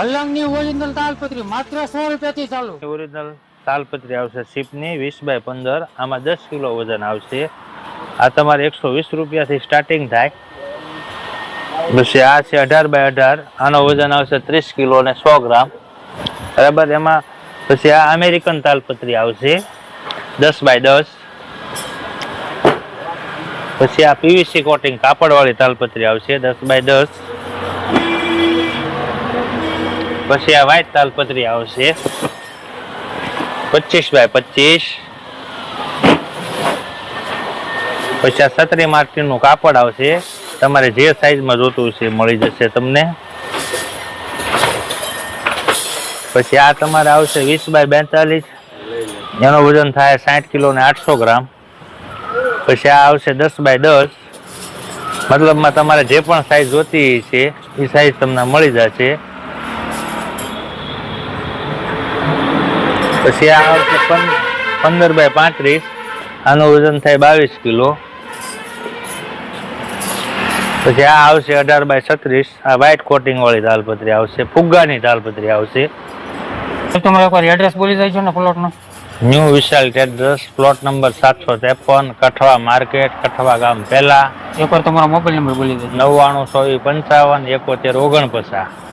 અલંગની original તાલપત્રી માત્ર 100 રૂપિયાથી ચાલુ. ઓરિજિનલ તાલપત્રી આવશે શીપની 20x15, આમાં 10 કિલો વજન આવશે. આ તમારે 120 રૂપિયાથી સ્ટાર્ટિંગ થાય. પછી આ છે 18x18, આનો વજન આવશે 30 કિલો અને 100 ગ્રામ. બરાબર. એમાં પછી આ અમેરિકન તાલપત્રી આવશે 10x10. પછી આ પીવીસી કોટિંગ કાપડવાળી તાલપત્રી આવશે 10x10. પછી આ વ્હાઈટ તાલપત્રી આવશે 25x25. પછી આ છત્રી માર્કીનું કાપડ આવશે, તમારે જે સાઈઝમાં જોતું છે મળી જશે તમને. પછી આ તમારે આવશે 20x42, એનો વજન થાય 60 કિલો ને 800 ગ્રામ. પછી આ આવશે 10x10, મતલબમાં તમારે જે પણ સાઈઝ જોતી છે એ સાઈઝ તમને મળી જશે. પછી આ આવશે 15x35, આનું વજન થાય 22 કિલો. પછી આ આવશે 18x36, આ વ્હાઈટ કોટિંગ વાળી તાલપત્રી આવશે, ફુગ્ગાની તાલપત્રી આવશે. તમારે એકવાર એડ્રેસ બોલી જાય છે ને પ્લોટનો? ન્યૂ વિશાલ traders, plot number 753, Kathwa market, Kathwa ગામ પહેલા. એકવાર તમારો મોબાઈલ નંબર બોલી દેજો. 99 24 55 71 49.